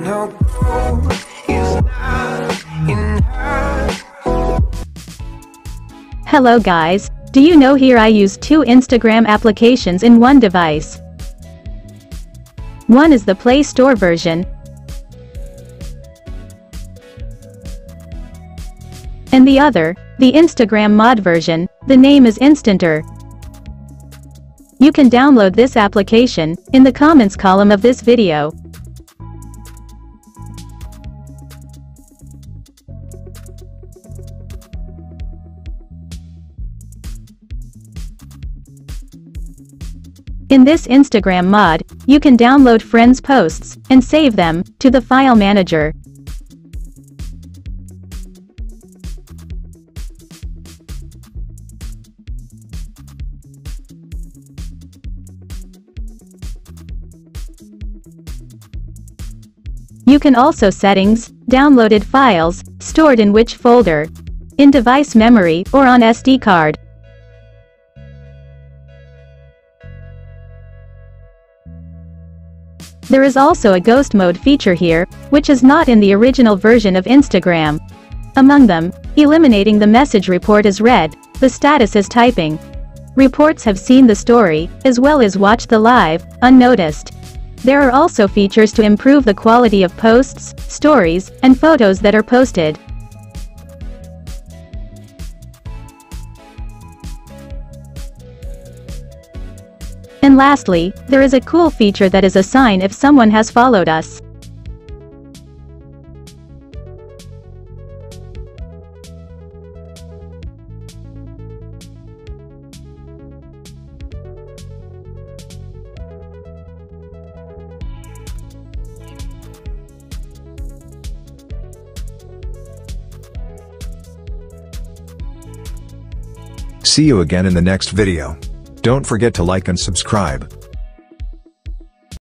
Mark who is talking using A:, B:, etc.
A: no gold is not in her.
B: Hello guys, do you know here I use two Instagram applications in one device? One is the Play Store version, and the other, the Instagram mod version. The name is Instanter. You can download this application in the comments column of this video. In this Instagram mod, you can download friends' posts and save them to the file manager. You can also settings, downloaded files, stored in which folder, in device memory or on SD card. There is also a ghost mode feature here, which is not in the original version of Instagram. Among them, eliminating the message report as read, the status as typing. Reports have seen the story, as well as watch the live, unnoticed. There are also features to improve the quality of posts, stories, and photos that are posted. And lastly, there is a cool feature that is a sign if someone has followed us.
C: See you again in the next video. Don't forget to like and subscribe.